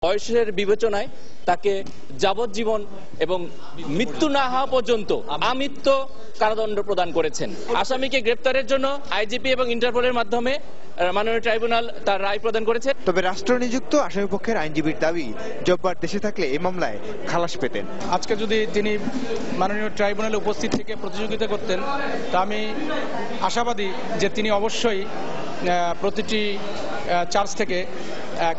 বয়সের বিবেচনায় তাকে যাবজ্জীবন এবং মৃত্যু না হওয়া পর্যন্ত আমৃত্যু কারাদণ্ড প্রদান করেছেন। আসামিকে গ্রেপ্তারের জন্য আইজিপি এবং ইন্টারপোলের মাধ্যমে মাননীয় ট্রাইব্যুনাল তার রায় প্রদান করেছে। তবে রাষ্ট্রনিযুক্ত আসামিপক্ষের আইনজীবীর দাবি জব্বার দেশে থাকলে এই মামলায় খালাস পেতেন। আজকে যদি তিনি মাননীয় ট্রাইব্যুনালে উপস্থিত থেকে প্রতিযোগিতা করতেন তা আমি আশাবাদী যে তিনি অবশ্যই প্রতিটি চার্জ থেকে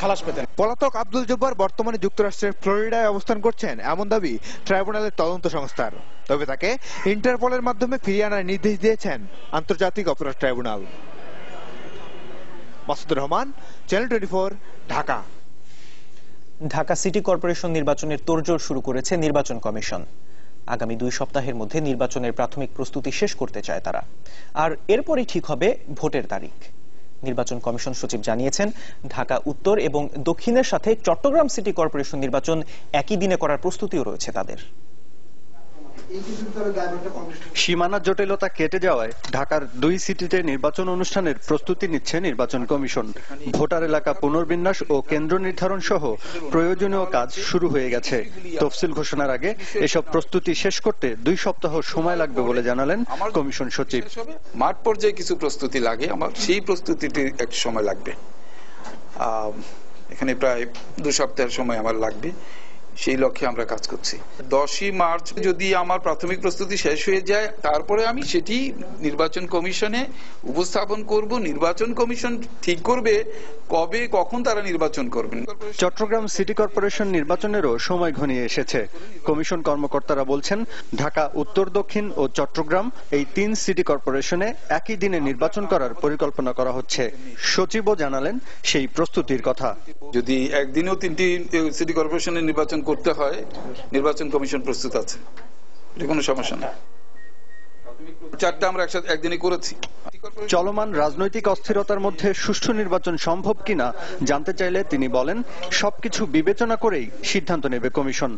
খালাস পেতেন। পলাতক আব্দুল জব্বার বর্তমানে যুক্তরাষ্ট্রের ফ্লোরিডায় অবস্থান করছেন এমন দাবি ট্রাইব্যুনালের তদন্ত সংস্থার। তবে তাকে ইন্টারপোলের মাধ্যমে ফিরিয়ে আনার নির্দেশ দিয়েছেন আন্তর্জাতিক অপরাধ tribunal. Masudur Rahman, channel 24, Dhaka. Dhaka city corporation নির্বাচনের তোড়জোড় শুরু করেছে নির্বাচন কমিশন। আগামী 2 সপ্তাহের মধ্যে নির্বাচনের প্রাথমিক প্রস্তুতি শেষ করতে চায় তারা, আর এরপরই ঠিক হবে ভোটের তারিখ। নির্বাচন কমিশন সচিব জানিয়েছেন, ঢাকা উত্তর এবং দক্ষিণের সাথে চট্টগ্রাম সিটি কর্পোরেশন নির্বাচন একই দিনে করার প্রস্তুতিও রয়েছে তাদের। সীমানা জটিলতা কেটে যাওয়ায় ঢাকার 2 সিটিতে নির্বাচন অনুষ্ঠানের প্রস্তুতি নিচ্ছে নির্বাচন কমিশন। ভোটার এলাকা পুনর্বিন্যাস ও কেন্দ্র নির্ধারণ সহ প্রয়োজনীয় কাজ শুরু হয়ে গেছে। তফসিল ঘোষণার আগে এসব প্রস্তুতি শেষ করতে 2 সপ্তাহ সময় লাগবে বলে জানালেন কমিশন সচিব। মাঠ পর্যায়ে কিছু প্রস্তুতি লাগে, আমার সেই প্রস্তুতিতে একটু সময় লাগবে। এখানে প্রায় 2 সপ্তাহের সময় আমার লাগবে, সেই লক্ষ্যে আমরা কাজ করছি। 10ই মার্চ যদি আমার প্রাথমিক প্রস্তুতি শেষ হয়ে যায়, তারপরে আমি সেটি নির্বাচন কমিশনে উপস্থাপন করব। নির্বাচন কমিশন ঠিক করবে কবে কখন তারা নির্বাচন করবেন। চট্টগ্রাম সিটি কর্পোরেশন নির্বাচনেরও সময় ঘনিয়ে এসেছে। কমিশন কর্মকর্তারা বলছেন, ঢাকা উত্তর, দক্ষিণ ও চট্টগ্রাম এই 3 সিটি কর্পোরেশনে একই দিনে নির্বাচন করার পরিকল্পনা করা হচ্ছে। সচিবও জানালেন সেই প্রস্তুতির কথা। যদি একদিনেও 3টি সিটি কর্পোরেশনের নির্বাচন করতে হয়, নির্বাচন কমিশন প্রস্তুত আছে, এটা কোনো সমস্যা না। 4টা আমরা একসাথে একদিনে করেছি। চলমান রাজনৈতিক অস্থিরতার মধ্যে সুষ্ঠু নির্বাচন সম্ভব কিনা জানতে চাইলে তিনি বলেন, সবকিছু বিবেচনা করেই সিদ্ধান্ত নেবে কমিশন।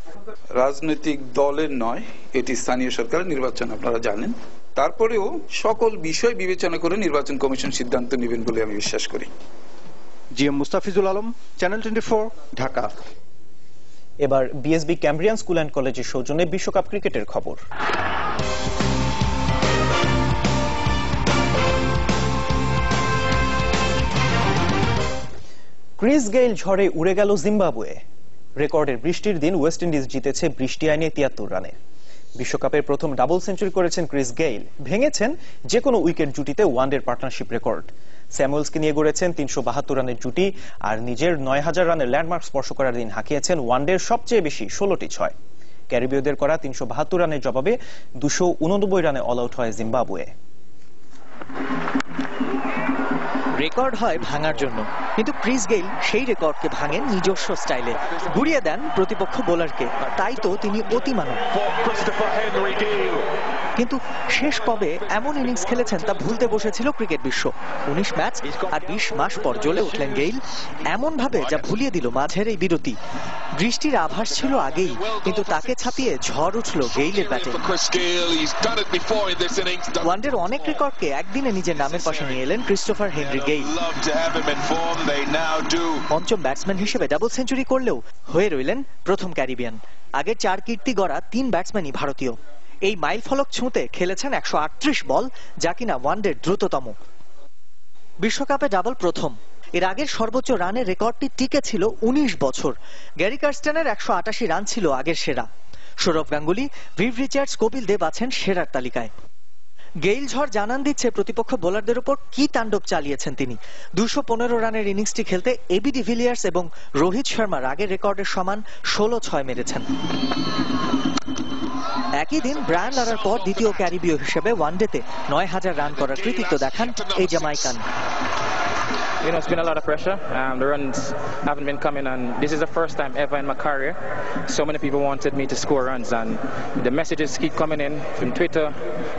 রাজনৈতিক দলের নয়, এটি স্থানীয় সরকারের নির্বাচন, আপনারা জানেন। তারপরেও সকল বিষয় বিবেচনা করে নির্বাচন কমিশন সিদ্ধান্ত নেবেন বলে আমি বিশ্বাস করি। GM Mustafizul Alam, channel 24, Dhaka. এবার বিএসবি ক্যামব্রিয়ান স্কুল অ্যান্ড কলেজের সৌজন্যে বিশ্বকাপ ক্রিকেটের খবর। ক্রিস গেইল ঝড়ে উড়ে গেল জিম্বাবুয়ে। রেকর্ডের বৃষ্টির দিন ওয়েস্ট ইন্ডিজ জিতেছে বৃষ্টি আইনে 73 রানে। বিশ্বকাপের প্রথম ডাবল সেঞ্চুরি করেছেন ক্রিস গেইল, ভেঙেছেন যে কোনো উইকেট জুটিতে ওয়ানডের পার্টনারশিপ রেকর্ড। স্যামুয়েলসকে নিয়ে গড়েছেন 372 রানের জুটি, আর নিজের 9000 রানের ল্যান্ডমার্ক স্পর্শ করার দিন হাঁকিয়েছেন ওয়ানডের সবচেয়ে বেশি 16টি 6। ক্যারিবীয়দের করা 372 রানের জবাবে 289 রানে অল আউট হয় জিম্বাবুয়ে। রেকর্ড হয় ভাঙার জন্য, কিন্তু ক্রিস গেইল সেই রেকর্ডকে ভাঙেন নিজস্ব স্টাইলে, ঘুরিয়ে দেন প্রতিপক্ষ বোলারকে। তাই তো তিনি অতিমানব। কিন্তু শেষ কবে এমন ইনিংস খেলেছেন তা ভুলতে বসেছিল ক্রিকেট বিশ্ব। 19 ম্যাচ আর 20 মাস পর জ্বলে উঠলেন গেইল এমন ভাবে যা ভুলিয়ে দিল মাঝের এই বিরতি। বৃষ্টির আভাস ছিল আগেই, কিন্তু তাকে ছাপিয়ে ঝড় উঠল গেইলের ব্যাটে। ওয়ানডের অনেক রেকর্ডকে একদিনে নিজের নামের পাশে নিয়ে এলেন ক্রিস্টোফার হেনরি গেইল। পঞ্চম ব্যাটসম্যান হিসেবে ডাবল সেঞ্চুরি করলেও হয়ে রইলেন প্রথম ক্যারিবিয়ান। আগের 4 কীর্তি গড়া 3 ব্যাটসম্যানই ভারতীয়। এই মাইল ফলক ছুঁতে খেলেছেন 138 বল, যা কিনা ওয়ানডের দ্রুততম। বিশ্বকাপে ডাবল প্রথম। এর আগের সর্বোচ্চ রানের রেকর্ডটি টিকে ছিল 19 বছর। গ্যারি কার্স্টেনের 188 রান ছিল আগের সেরা। সৌরভ গাঙ্গুলি, ভিভ রিচার্ডস, কপিল দেব আছেন সেরার তালিকায়। গেইল ঝড় জানান দিচ্ছে প্রতিপক্ষ বোলারদের উপর কি তাণ্ডব চালিয়েছেন তিনি। 215 রানের ইনিংসটি খেলতে এবি ডিভিলিয়ার্স এবং রোহিত শর্মার আগের রেকর্ডের সমান 16 মেরেছেন। একই দিন ব্রায়ান লারার পর দ্বিতীয় ক্যারিবীয় হিসেবে ওয়ানডেতে 9000 রান করার কৃতিত্ব দেখান এই Jamaican. You know, it's been a lot of pressure. The runs haven't been coming, and this is the first time ever in my career so many people wanted me to score runs, and the messages keep coming in from Twitter,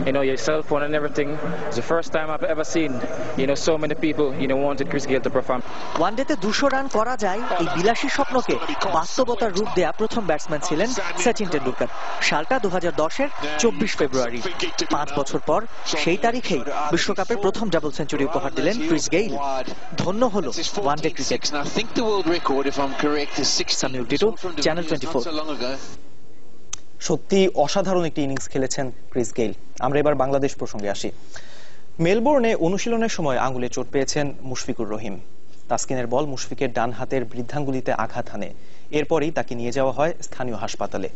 you know, your cell phone and everything. It's the first time I've ever seen, you know, so many people, you know, wanted Chris Gayle to perform. ওয়ানডেতে 200 run করা যায় এই বিলাসী স্বপ্নকে বাস্তবতার রূপ দেয়া প্রথম batsman ছিলেন সচিন টেন্ডুলকার। সালটা 2010-এর 24 ফেব্রুয়ারি। 5 বছর পর সেই তারিখেই বিশ্বকাপের প্রথম ডাবল সেঞ্চুরি উপহার দিলেন ক্রিস গেইল। ধন্য হলো one day cricket. Samiul Titu, channel 24। সত্যি অসাধারণ একটি ইনিংস খেলেছেন ক্রিস গেইল। আমরা এবার বাংলাদেশ প্রসঙ্গে আসি। মেলবোর্নে অনুশীলনের সময় আঙুলে চোট পেয়েছেন মুশফিকুর রহিম। তাসকিনের বল মুশফিকের ডান হাতের বৃদ্ধাঙ্গুলিতে আঘাত হানে। এরপরই তাকে নিয়ে যাওয়া হয় স্থানীয় হাসপাতালে।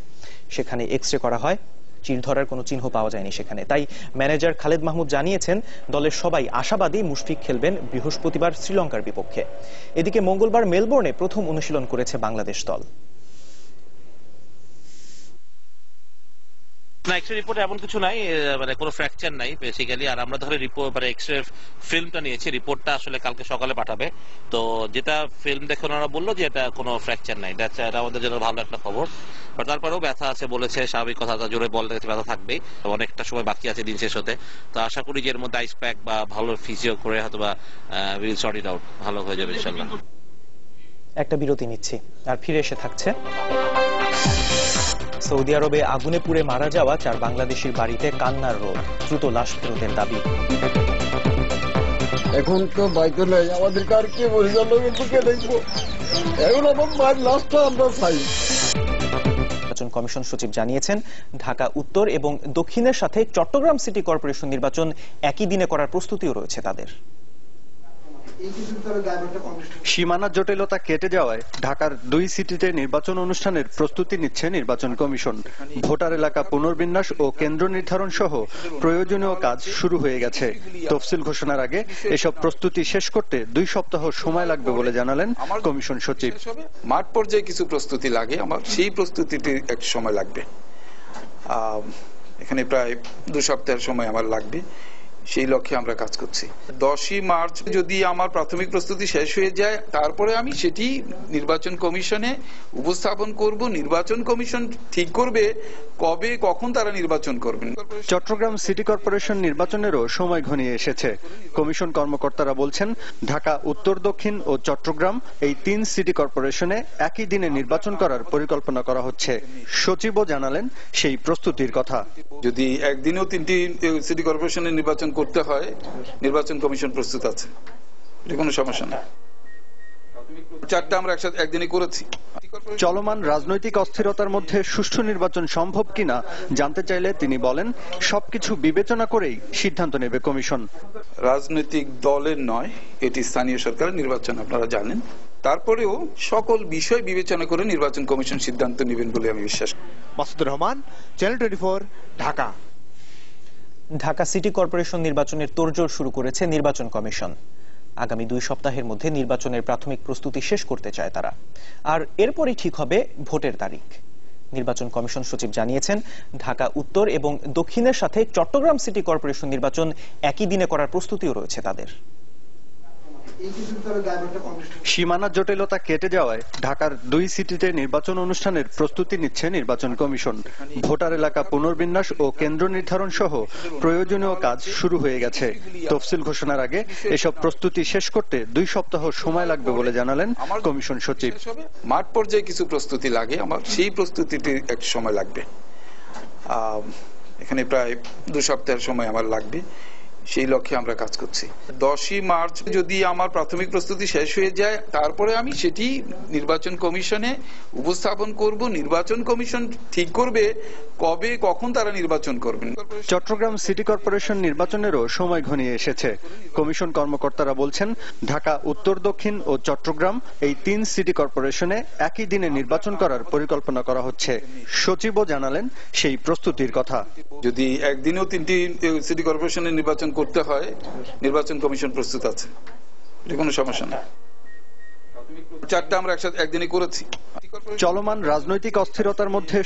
সেখানে এক্স-রে করা হয়, চির ধরার কোনো চিহ্ন পাওয়া যায়নি সেখানে। তাই ম্যানেজার খালেদ মাহমুদ জানিয়েছেন দলের সবাই আশাবাদী মুশফিক খেলবেন বৃহস্পতিবার শ্রীলঙ্কার বিপক্ষে। এদিকে মঙ্গলবার মেলবোর্নে প্রথম অনুশীলন করেছে বাংলাদেশ দল। না, এক্সরে রিপোর্টে এমন কিছু নাই, মানে কোনো ফ্র্যাকচার নাই বেসিক্যালি। আর আমরা ধরে রিপোর্ট মানে এক্সরে ফিল্মটা নিয়েছি, রিপোর্টটা আসলে কালকে সকালে পাঠাবে। তো যেটা ফিল্ম দেখে ওনারা বললো যে এটা কোনো ফ্র্যাকচার নাই, এটা আমাদের জন্য ভালো একটা খবর। বাট তারপরেও ব্যথা আছে বলেছে, স্বাভাবিক কথা, জোরে বল দেখতে ব্যথা থাকবেই। অনেকটা সময় বাকি আছে দিন শেষ হতে। তো আশা করি যে এর মধ্যে আইস প্যাক বা ভালো ফিজিও করে হয়তো বা উইল সর্ট ইট আউট, ভালো হয়ে যাবে ইনশাআল্লাহ। একটা বিরতি নিচ্ছি, আর ফিরে এসে থাকছে। সৌদি আরবে আগুনে পুড়ে মারা যাওয়া 4 বাংলাদেশির বাড়িতে কান্নার রোল, দ্রুত লাশ ফেরতের দাবি। এখন তো বাইতে নেই, আমাদেরকে আর কে পরিচালনা কে দেখবো? এখন আমার মায়ের লাশটা আমরা চাই। নির্বাচন কমিশন সচিব জানিয়েছেন ঢাকা উত্তর এবং দক্ষিণের সাথে চট্টগ্রাম সিটি কর্পোরেশন নির্বাচন একই দিনে করার প্রস্তুতিও রয়েছে তাদের। সীমানা জটিলতা কেটে যাওয়ায় ঢাকার 2 সিটিতে নির্বাচন অনুষ্ঠানের প্রস্তুতি নিচ্ছে নির্বাচন কমিশন। ভোটার এলাকা পুনর্বিন্যাস ও কেন্দ্র নির্ধারণ সহ প্রয়োজনীয় কাজ শুরু হয়ে গেছে। তফসিল ঘোষণার আগে এসব প্রস্তুতি শেষ করতে 2 সপ্তাহ সময় লাগবে বলে জানালেন কমিশন সচিব। মাঠ পর্যায়ে কিছু প্রস্তুতি লাগে, আমার সেই প্রস্তুতিতে এক সময় লাগবে। এখানে প্রায় 2 সপ্তাহের সময় আমার লাগবে, সেই লক্ষ্যে আমরা কাজ করছি। 10ই মার্চ যদি আমার প্রাথমিক প্রস্তুতি শেষ হয়ে যায়, তারপরে আমি সেটি নির্বাচন কমিশনে উপস্থাপন করব। নির্বাচন কমিশন ঠিক করবে কবে কখন তারা নির্বাচন করবেন। চট্টগ্রাম সিটি কর্পোরেশন নির্বাচনেরও সময় ঘনিয়ে এসেছে। কমিশন কর্মকর্তারা বলছেন ঢাকা উত্তর, দক্ষিণ ও চট্টগ্রাম এই 3 সিটি কর্পোরেশনে একই দিনে নির্বাচন করার পরিকল্পনা করা হচ্ছে। সচিবও জানালেন সেই প্রস্তুতির কথা। যদি একদিনেও 3টি সিটি কর্পোরেশনের নির্বাচন করতে হয়, নির্বাচন কমিশন প্রস্তুত আছে, এটা কোনো সমস্যা না। 4টা আমরা একসাথে একদিনে করেছি। চলমান রাজনৈতিক অস্থিরতার মধ্যে সুষ্ঠু নির্বাচন সম্ভব কিনা জানতে চাইলে তিনি বলেন সবকিছু বিবেচনা করেই সিদ্ধান্ত নেবে কমিশন। রাজনৈতিক দলের নয়, এটি স্থানীয় সরকারের নির্বাচন, আপনারা জানেন। তারপরেও সকল বিষয় বিবেচনা করে নির্বাচন কমিশন সিদ্ধান্ত নেবেন বলে আমি বিশ্বাস করি। Masudur Rahman, channel 24, Dhaka. Dhaka city corporation নির্বাচনের তোড়জোড় শুরু করেছে নির্বাচন কমিশন। আগামী 2 সপ্তাহের মধ্যে নির্বাচনের প্রাথমিক প্রস্তুতি শেষ করতে চায় তারা। আর এরপরই ঠিক হবে ভোটের তারিখ। নির্বাচন কমিশন সচিব জানিয়েছেন ঢাকা উত্তর এবং দক্ষিণের সাথে চট্টগ্রাম সিটি কর্পোরেশন নির্বাচন একই দিনে করার প্রস্তুতিও রয়েছে তাদের। সীমানা জটিলতা কেটে যাওয়ায় ঢাকার 2 সিটিতে নির্বাচন অনুষ্ঠানের প্রস্তুতি নিচ্ছে নির্বাচন কমিশন। ভোটার এলাকা পুনর্বিন্যাস ও কেন্দ্র নির্ধারণ সহ প্রয়োজনীয় কাজ শুরু হয়ে গেছে। তফসিল ঘোষণার আগে এসব প্রস্তুতি শেষ করতে 2 সপ্তাহ সময় লাগবে বলে জানালেন কমিশন সচিব। মাঠ পর্যায়ে কিছু প্রস্তুতি লাগে, আমার সেই প্রস্তুতিতে এক সময় লাগবে। এখানে প্রায় 2 সপ্তাহের সময় আমার লাগবে, সেই লক্ষ্যে আমরা কাজ করছি। 10ই মার্চ যদি আমার প্রাথমিক প্রস্তুতি শেষ হয়ে যায়, তারপরে আমি সেটি নির্বাচন কমিশনে উপস্থাপন করব। নির্বাচন কমিশন ঠিক করবে কবে কখন তারা নির্বাচন করবেন। চট্টগ্রাম সিটি কর্পোরেশন নির্বাচনেরও সময় ঘনিয়ে এসেছে। কমিশন কর্মকর্তারা বলছেন ঢাকা উত্তর, দক্ষিণ ও চট্টগ্রাম এই 3 সিটি কর্পোরেশনে একই দিনে নির্বাচন করার পরিকল্পনা করা হচ্ছে। সচিবও জানালেন সেই প্রস্তুতির কথা। যদি একদিনেও 3টি সিটি কর্পোরেশনের নির্বাচন করতে হয়, নির্বাচন কমিশন প্রস্তুত আছে, এটা কোনো সমস্যা না। 4টা আমরা একসাথে একদিনে করেছি। চলমান রাজনৈতিক অস্থিরতার মধ্যে